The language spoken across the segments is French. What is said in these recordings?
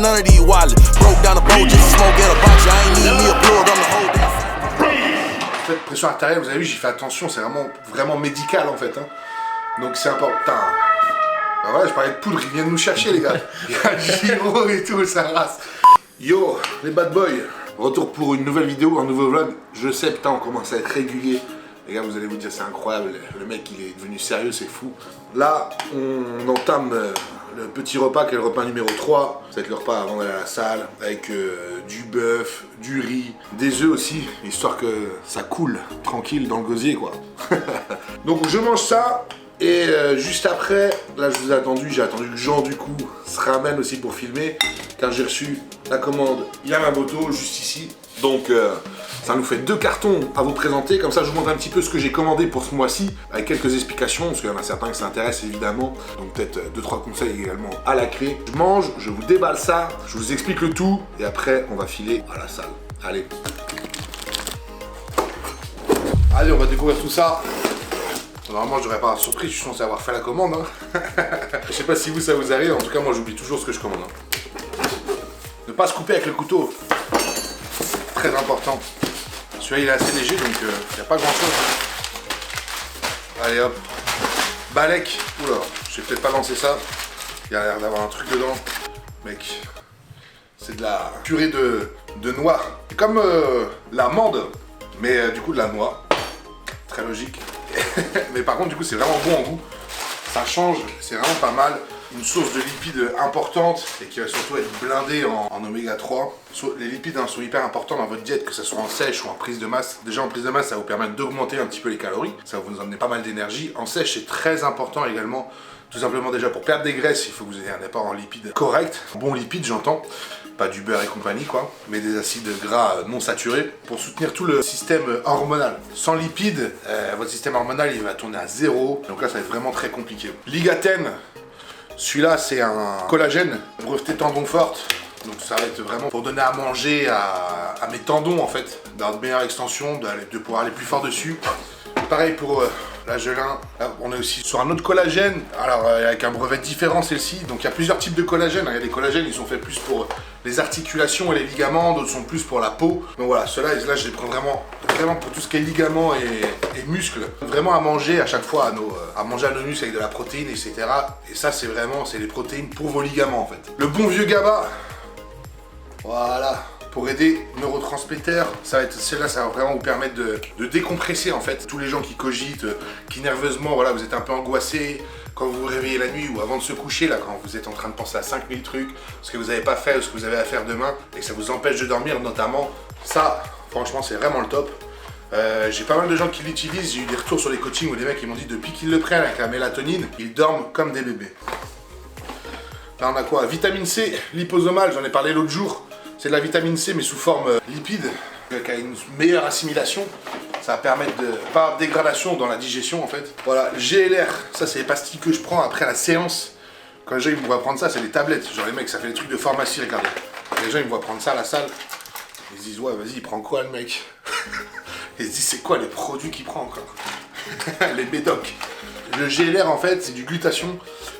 none of these wildin'. Broke down a boat just to smoke in a box. I ain't need me a plug, I'm the whole damn. En fait, pression artérielle, vous avez vu, j'ai fait attention, c'est vraiment médical en fait. Hein. Donc c'est important. Ben voilà, je parlais de poudre, il vient de nous chercher les gars. Il y a Giro et tout, ça race. Yo, les bad boys, retour pour une nouvelle vidéo, un nouveau vlog. Je sais, putain, on commence à être régulier. Les gars, vous allez vous dire, c'est incroyable, le mec il est devenu sérieux, c'est fou. Là, on entame le petit repas qui est le repas numéro 3. Ça va être le repas avant d'aller à la salle, avec du bœuf, du riz, des œufs aussi, histoire que ça coule tranquille dans le gosier quoi. Donc je mange ça, et juste après, là je vous ai attendu que Jean du coup se ramène aussi pour filmer, car j'ai reçu la commande Yamamoto juste ici. Donc ça nous fait 2 cartons à vous présenter, comme ça je vous montre un petit peu ce que j'ai commandé pour ce mois-ci, avec quelques explications, parce qu'il y en a certains qui s'intéressent évidemment, donc peut-être 2-3 conseils également à la clé. Je mange, je vous déballe ça, je vous explique le tout, et après on va filer à la salle. Allez. Allez, on va découvrir tout ça. Normalement je devrais pas avoir surprise, je suis censé avoir fait la commande. Hein. Je sais pas si vous ça vous arrive, en tout cas moi j'oublie toujours ce que je commande. Hein. Ne pas se couper avec le couteau. Très important. Celui-là il est assez léger donc il n'y a pas grand chose. Allez hop. Balek. Oula, je vais peut-être pas lancer ça. Il y a l'air d'avoir un truc dedans. Mec, c'est de la purée de noix. C'est comme l'amande, mais du coup de la noix. Très logique. Mais par contre du coup c'est vraiment bon en goût. Ça change, c'est vraiment pas mal. Une source de lipides importante et qui va surtout être blindée en oméga 3. Les lipides sont hyper importants dans votre diète, que ce soit en sèche ou en prise de masse. Déjà en prise de masse, ça va vous permettre d'augmenter un petit peu les calories. Ça va vous emmener pas mal d'énergie. En sèche, c'est très important également. Tout simplement déjà pour perdre des graisses, il faut que vous ayez un apport en lipides correct. Bon lipides, j'entends. Pas du beurre et compagnie quoi, mais des acides gras non saturés pour soutenir tout le système hormonal. Sans lipides, votre système hormonal il va tourner à 0. Donc là, ça va être vraiment très compliqué. Ligatène. Celui-là, c'est un collagène breveté tendon forte. Donc ça va être vraiment pour donner à manger à mes tendons en fait, d'avoir de meilleure extension, de pouvoir aller plus fort dessus. Pareil pour la gelin. On est aussi sur un autre collagène, alors avec un brevet différent celle-ci. Donc il y a plusieurs types de collagène. Il y a des collagènes qui sont faits plus pour les articulations et les ligaments, d'autres sont plus pour la peau. Donc voilà, ceux-là, là je les prends vraiment pour tout ce qui est ligaments et muscles. Vraiment à manger à chaque fois à manger à nos muscles avec de la protéine, etc. Et ça c'est les protéines pour vos ligaments en fait. Le bon vieux GABA. Voilà. Pour aider neurotransmetteurs, celle-là, ça va vraiment vous permettre de décompresser en fait. Tous les gens qui cogitent, qui nerveusement, voilà, vous êtes un peu angoissés quand vous vous réveillez la nuit ou avant de se coucher, là, quand vous êtes en train de penser à 5000 trucs, ce que vous n'avez pas fait ou ce que vous avez à faire demain, et que ça vous empêche de dormir notamment, ça, franchement, c'est vraiment le top. J'ai pas mal de gens qui l'utilisent, j'ai eu des retours sur les coachings où des mecs ils m'ont dit depuis qu'ils le prennent avec la mélatonine, ils dorment comme des bébés. Là on a quoi? Vitamine C, liposomale, j'en ai parlé l'autre jour. C'est de la vitamine C mais sous forme lipide, qui a une meilleure assimilation. Ça va permettre de pas avoir de dégradation dans la digestion en fait. Voilà, GLR, ça c'est les pastilles que je prends après la séance. Quand les gens ils me voient prendre ça, c'est des tablettes. Genre les mecs, ça fait des trucs de pharmacie, regardez. Les gens ils me voient prendre ça à la salle. Ils se disent ouais vas-y, il prend quoi le mec? Ils se disent c'est quoi les produits qu'il prend encore? Les médocs. Le GLR en fait c'est du glutathion.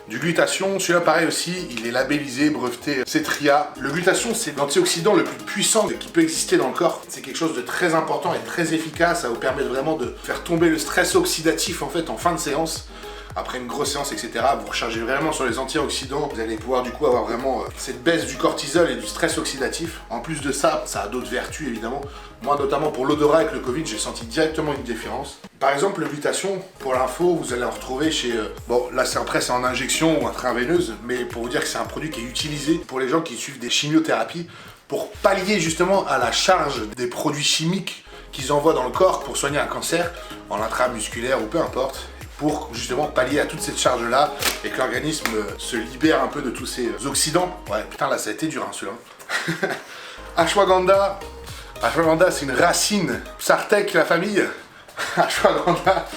Celui-là pareil aussi, il est labellisé, breveté Cetria. Le glutathion c'est l'antioxydant le plus puissant qui peut exister dans le corps. C'est quelque chose de très important et très efficace, ça vous permet vraiment de faire tomber le stress oxydatif en fait en fin de séance. Après une grosse séance, etc., vous rechargez vraiment sur les antioxydants, vous allez pouvoir du coup avoir vraiment cette baisse du cortisol et du stress oxydatif. En plus de ça, ça a d'autres vertus évidemment. Moi notamment pour l'odorat avec le Covid, j'ai senti directement une différence. Par exemple, le glutathion, pour l'info, vous allez en retrouver chez... bon, là après c'est en injection ou intraveineuse, mais pour vous dire que c'est un produit qui est utilisé pour les gens qui suivent des chimiothérapies pour pallier justement à la charge des produits chimiques qu'ils envoient dans le corps pour soigner un cancer, en intramusculaire ou peu importe. Pour justement pallier à toute cette charge-là et que l'organisme se libère un peu de tous ces oxydants. Ouais, putain, là, ça a été dur, hein, celui-là. Ashwagandha. Ashwagandha, c'est une racine. Sartek, la famille. Ashwagandha.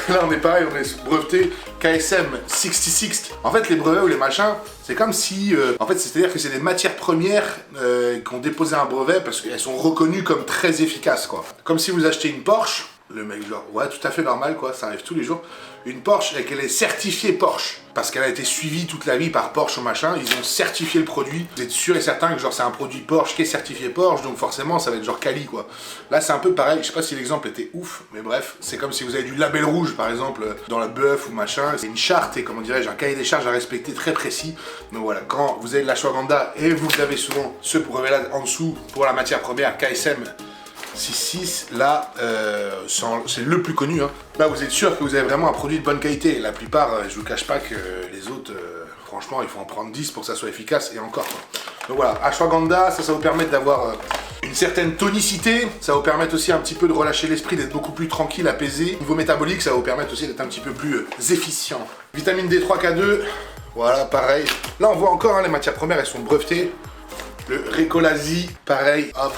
Là, on est pareil, on est breveté KSM 66. En fait, les brevets ou les machins, c'est comme si... en fait, c'est-à-dire que c'est des matières premières qui ont déposé un brevet parce qu'elles sont reconnues comme très efficaces, quoi. Comme si vous achetez une Porsche. Le mec genre, ouais, tout à fait normal quoi, ça arrive tous les jours. une Porsche et qu'elle est certifiée Porsche, parce qu'elle a été suivie toute la vie par Porsche ou machin, ils ont certifié le produit. Vous êtes sûr et certain que genre c'est un produit Porsche qui est certifié Porsche, donc forcément ça va être genre quali quoi. Là c'est un peu pareil, je sais pas si l'exemple était ouf, mais bref, c'est comme si vous avez du label rouge par exemple dans la bœuf ou machin, c'est une charte et comment dirais-je, un cahier des charges à respecter très précis. Donc voilà, quand vous avez de l'ashwagandha et vous avez souvent ce brevet là en dessous pour la matière première KSM 6.6, là, c'est le plus connu. Hein. Là, vous êtes sûr que vous avez vraiment un produit de bonne qualité. La plupart, je vous cache pas que les autres, franchement, il faut en prendre 10 pour que ça soit efficace et encore. Quoi. Donc voilà, ashwagandha, ça vous permet d'avoir une certaine tonicité. Ça va vous permettre aussi un petit peu de relâcher l'esprit, d'être beaucoup plus tranquille, apaisé. Niveau métabolique, ça va vous permettre aussi d'être un petit peu plus efficient. Vitamine D3, K2, voilà, pareil. Là, on voit encore, hein, les matières premières, elles sont brevetées. Le Recolasi, pareil, hop.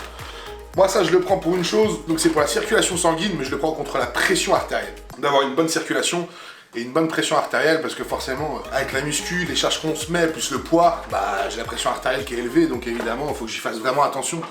Moi ça je le prends pour une chose, donc c'est pour la circulation sanguine, mais je le prends contre la pression artérielle. D'avoir une bonne circulation et une bonne pression artérielle, parce que forcément, avec la muscu, les charges qu'on se met, plus le poids, bah j'ai la pression artérielle qui est élevée, donc évidemment il faut que j'y fasse vraiment attention,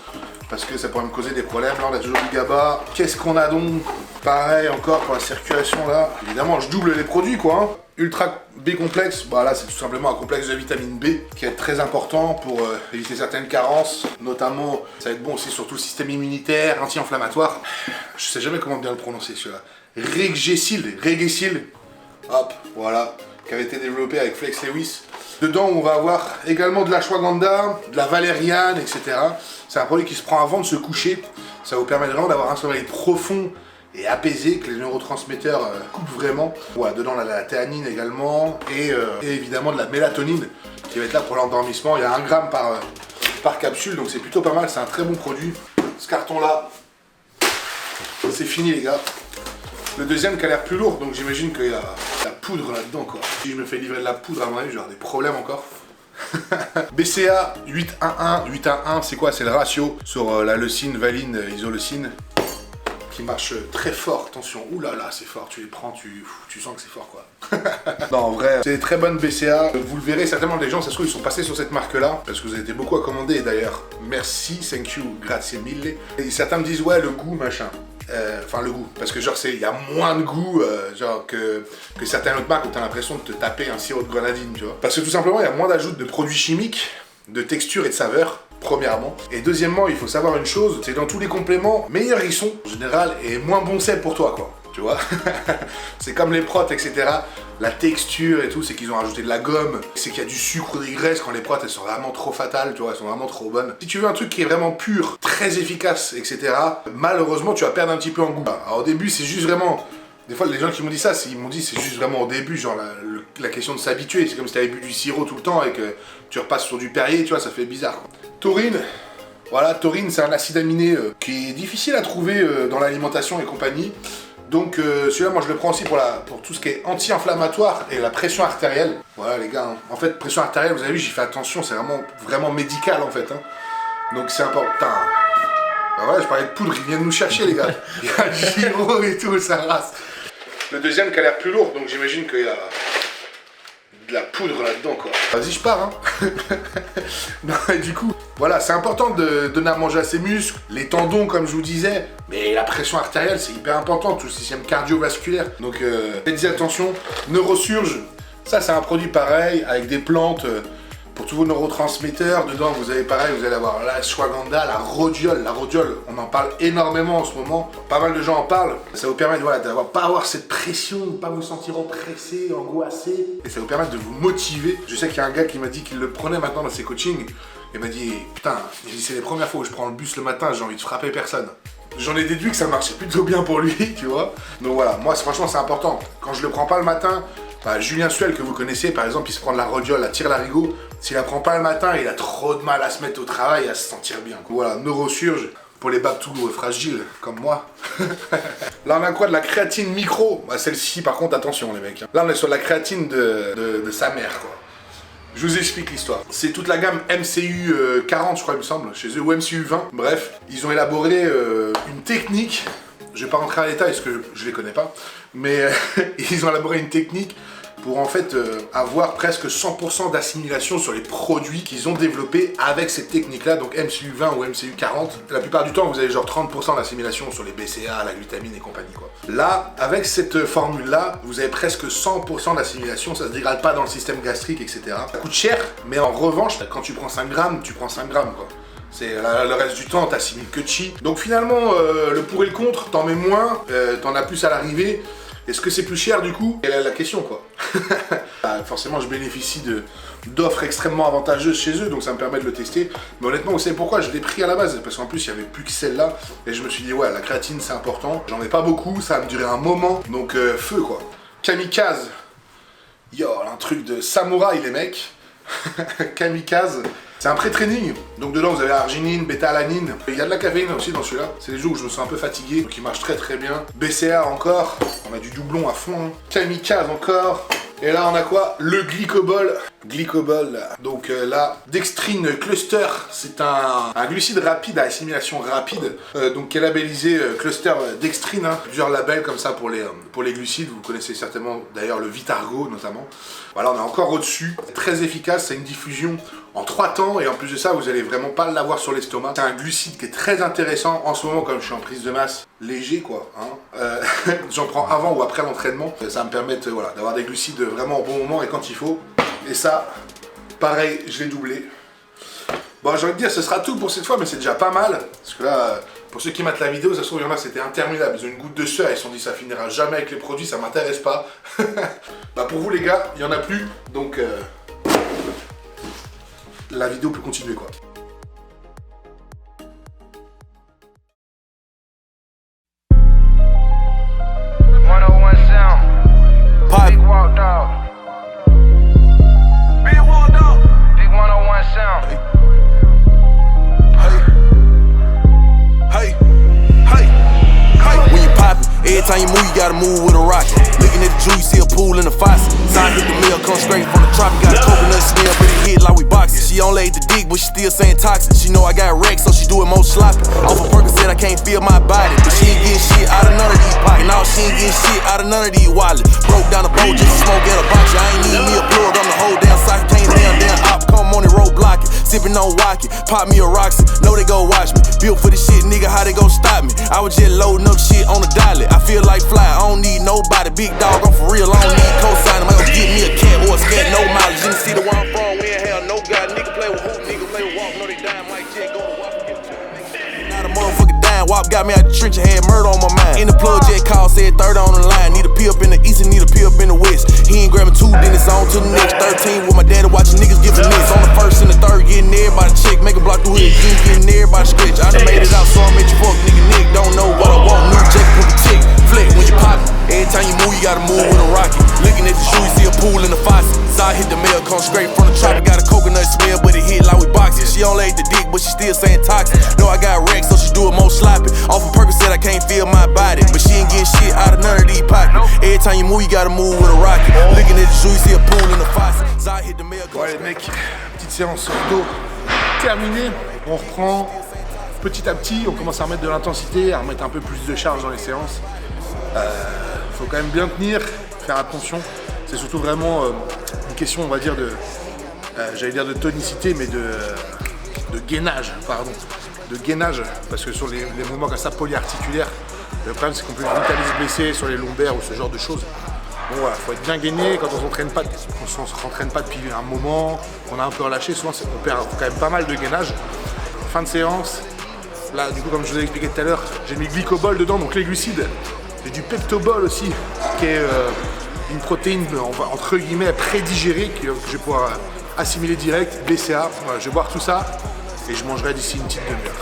parce que ça pourrait me causer des problèmes. Là on a toujours du GABA. Qu'est-ce qu'on a donc? Pareil encore pour la circulation là. Évidemment je double les produits quoi. Hein. Ultra B complexe, bah là c'est tout simplement un complexe de vitamine B qui est très important pour éviter certaines carences, notamment ça va être bon aussi sur tout le système immunitaire, anti-inflammatoire. Je sais jamais comment bien le prononcer celui-là. Régésil, hop, voilà, qui avait été développé avec Flex Lewis. Dedans on va avoir également de l'ashwagandha, de la valériane, etc. C'est un produit qui se prend avant de se coucher. Ça vous permet vraiment d'avoir un sommeil profond et apaisé, que les neurotransmetteurs coupent vraiment. Voilà, dedans on a la théanine également et évidemment de la mélatonine qui va être là pour l'endormissement. Il y a 1 gramme par capsule, donc c'est plutôt pas mal, c'est un très bon produit. Ce carton là, c'est fini les gars. Le deuxième qui a l'air plus lourd, donc j'imagine qu'il y a la poudre là-dedans quoi. Si je me fais livrer de la poudre à mon avis, je vais avoir des problèmes encore. BCA 811, 811 c'est quoi? C'est le ratio sur la leucine, valine, isoleucine. Qui marche très fort, attention, oulala c'est fort, tu les prends, tu sens que c'est fort quoi. Non en vrai, c'est des très bonnes BCA, vous le verrez certainement les gens, ça se trouve ils sont passés sur cette marque là, parce que vous avez été beaucoup à commander et d'ailleurs, merci, thank you, grazie mille. Et certains me disent ouais le goût machin, enfin le goût, parce que genre il y a moins de goût genre que certaines autres marques où t'as l'impression de te taper un sirop de grenadine, tu vois. Parce que tout simplement il y a moins d'ajout de produits chimiques, de texture et de saveur. Premièrement. Et deuxièmement, il faut savoir une chose, c'est dans tous les compléments, meilleurs ils sont, en général, et moins bon c'est pour toi, quoi. Tu vois. C'est comme les protes, etc. La texture et tout, c'est qu'ils ont rajouté de la gomme, c'est qu'il y a du sucre ou des graisses quand les protes, elles sont vraiment trop fatales, tu vois, elles sont vraiment trop bonnes. Si tu veux un truc qui est vraiment pur, très efficace, etc., malheureusement, tu vas perdre un petit peu en goût. Alors au début, c'est juste vraiment... Des fois, les gens qui m'ont dit ça, ils m'ont dit c'est juste vraiment au début, genre la question de s'habituer. C'est comme si tu avais bu du sirop tout le temps et que tu repasses sur du Perrier, tu vois, ça fait bizarre. Quoi. Taurine, voilà, taurine, c'est un acide aminé qui est difficile à trouver dans l'alimentation et compagnie. Donc celui-là, moi je le prends aussi pour tout ce qui est anti-inflammatoire et la pression artérielle. Voilà les gars, hein. En fait, pression artérielle, vous avez vu, j'y fais attention, c'est vraiment médical en fait. Hein. Donc c'est important. Bah voilà, je parlais de poudre, ils viennent nous chercher les gars. Il y a du giro et tout, ça rase. Le deuxième qui a l'air plus lourd, donc j'imagine qu'il y a de la poudre là-dedans quoi. Vas-y, je pars hein. Non, et du coup, voilà, c'est important de donner à manger à ses muscles, les tendons comme je vous disais, mais la pression artérielle c'est hyper important, tout le système cardiovasculaire. Donc faites-y attention. Neurosurge, ça c'est un produit pareil, avec des plantes pour tous vos neurotransmetteurs. Dedans vous avez pareil, vous allez avoir l'ashwagandha, la rhodiole. La rhodiole, on en parle énormément en ce moment. Pas mal de gens en parlent. Ça vous permet voilà, pas avoir cette pression, de pas vous sentir oppressé, angoissé. Et ça vous permet de vous motiver. Je sais qu'il y a un gars qui m'a dit qu'il le prenait maintenant dans ses coachings. Il m'a dit, putain, c'est les premières fois où je prends le bus le matin, j'ai envie de frapper personne. J'en ai déduit que ça marchait plutôt bien pour lui, tu vois. Donc voilà, moi franchement c'est important. Quand je le prends pas le matin, bah, Julien Suel que vous connaissez par exemple, il se prend de la rhodiole à tire-larigot. S'il la prend pas le matin, il a trop de mal à se mettre au travail et à se sentir bien. Donc, voilà, neurosurge pour les babtous fragiles comme moi. Là on a quoi? De la créatine micro. Bah, celle-ci par contre attention les mecs. Là on est sur la créatine de sa mère quoi. Je vous explique l'histoire. C'est toute la gamme MCU 40 je crois il me semble, chez eux, ou MCU 20. Bref, ils ont élaboré une technique. Je vais pas rentrer en détail parce que je les connais pas. Mais ils ont élaboré une technique pour en fait avoir presque 100% d'assimilation sur les produits qu'ils ont développés avec cette technique-là, donc MCU20 ou MCU40. La plupart du temps, vous avez genre 30% d'assimilation sur les BCA, la glutamine et compagnie, quoi. Là, avec cette formule-là, vous avez presque 100% d'assimilation, ça se dégrade pas dans le système gastrique, etc. Ça coûte cher, mais en revanche, quand tu prends 5 grammes, tu prends 5 grammes, quoi. C'est le reste du temps, t'assimiles que chi. Donc finalement, le pour et le contre, t'en mets moins, t'en as plus à l'arrivée. Est-ce que c'est plus cher du coup? C'est la question, quoi. Forcément, je bénéficie d'offres extrêmement avantageuses chez eux, donc ça me permet de le tester. Mais honnêtement, vous savez pourquoi je l'ai pris à la base? Parce qu'en plus, il n'y avait plus que celle-là. Et je me suis dit, ouais, la créatine, c'est important. J'en ai pas beaucoup, ça va me durer un moment. Donc, feu, quoi. Kamikaze. Yo, un truc de samouraï, les mecs. Kamikaze. C'est un pré-training, donc dedans vous avez arginine, bêta-alanine. Il y a de la caféine aussi dans celui-là. C'est les jours où je me sens un peu fatigué, donc il marche très très bien. BCA encore, on a du doublon à fond. Hein. Kamikaze encore. Et là on a quoi? Le glycobol. Glycobol. Donc là, dextrine cluster, c'est un glucide rapide à assimilation rapide, donc qui est labellisé cluster dextrine. Hein. Plusieurs labels comme ça pour les glucides. Vous connaissez certainement d'ailleurs le Vitargo notamment. Voilà, on est encore au-dessus. Très efficace, c'est une diffusion en 3 temps et en plus de ça, vous allez vraiment pas l'avoir sur l'estomac. C'est un glucide qui est très intéressant en ce moment, comme je suis en prise de masse léger, quoi. Hein. J'en prends avant ou après l'entraînement. Ça va me permettre voilà, d'avoir des glucides vraiment au bon moment et quand il faut. Et ça, pareil, je l'ai doublé. Bon, j'ai envie de dire, ce sera tout pour cette fois, mais c'est déjà pas mal. Parce que là, pour ceux qui matent la vidéo, ça se trouve, il y en a, c'était interminable. Ils ont une goutte de sueur, ils se sont dit, ça finira jamais avec les produits, ça m'intéresse pas. Bah, pour vous, les gars, il y en a plus. Donc, la vidéo peut continuer, quoi. Every time you move, you gotta move with a rocket. Looking at the Jew, you see a pool in the faucet. Sign hit the mill, come straight from the tropic. Got a coconut smell, but it hit like we boxing. She on laid the dick, but she still saying toxic. She know I got wrecked, so she do it more sloppy. Off of Percocet, I can't feel my body, but she ain't getting shit out of none of these pockets. No, she ain't getting shit out of none of these wallets. Broke down the boat just to smoke at a box. I ain't need me a plug, I'm the whole damn socket. Can't damn op, come on the road blocking. Sipping on Wacky, pop me a Roxy. Know they go watch me. Built for the shit, nigga, how they gon' stop me? I was just loading up shit on the dolly. I feel like fly, I don't need nobody. Big dog, I'm for real, I don't need cosign. I'm gonna get me a cat or a scat, no mileage. You see the where I'm from, we ain't hell, no God. Nigga play with hoop, nigga play with walk. Know they dying, Mike J, go to walk. Not a motherfucker dying, WAP got me out the trench and had murder on my mind. In the plug, jet call, said third on the line. Need a pee up in the east and need a pee up in the west. He ain't grabbing 2, then it's on to the next. 13 with my daddy watching niggas give a miss. On the first and the third, getting everybody check. Make a block through here, getting everybody scratch. I done made it out, so I'm at your fuck, nigga. Nick don't know what I want. New jacket, put the chick, flick when you pop it. Every time you move, you gotta move with a rocket. Looking at the shoe, you see a pool in the faucet. Side hit the mail, come straight from the tropic. Got a coconut smell, but it hit like we boxing. She on laid the dick, but she still saying toxic. Know I got wrecked, so she do it more sloppy. Off of Percocet, I can't feel my body, but she ain't getting shit out of none of these pockets. Every time you move, you gotta move with a rocket. Looking at the shoe, you see a pool in the faucet. Side hit the mail. Bon les mecs, petite séance ortho terminée. On reprend petit à petit, on commence à remettre de l'intensité, à remettre un peu plus de charge dans les séances. Faut quand même bien tenir, faire attention. C'est surtout vraiment une question, on va dire, j'allais dire de tonicité, mais de gainage, pardon. De gainage, parce que sur les mouvements comme ça, polyarticulaires, le problème c'est qu'on peut vite aller se blesser sur les lombaires ou ce genre de choses. Bon voilà, faut être bien gainé quand on s'entraîne pas, depuis un moment, qu'on a un peu relâché, souvent on perd quand même pas mal de gainage. Fin de séance, là du coup comme je vous ai expliqué tout à l'heure, j'ai mis glycobol dedans, donc les glucides. J'ai du peptobol aussi, qui est une protéine entre guillemets prédigérée, que je vais pouvoir assimiler direct, BCA. Voilà, je vais boire tout ça et je mangerai d'ici une petite demi-heure.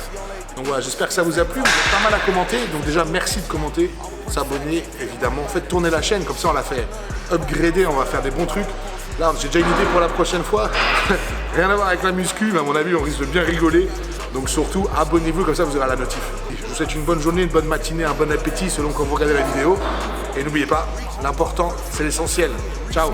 Donc voilà, j'espère que ça vous a plu, vous avez pas mal à commenter, donc déjà merci de commenter, s'abonner évidemment, faites tourner la chaîne, comme ça on l'a fait upgrader, on va faire des bons trucs. Là j'ai déjà une idée pour la prochaine fois, rien à voir avec la muscu, mais à mon avis on risque de bien rigoler, donc surtout abonnez-vous, comme ça vous aurez la notif. Je vous souhaite une bonne journée, une bonne matinée, un bon appétit selon quand vous regardez la vidéo, et n'oubliez pas, l'important c'est l'essentiel. Ciao.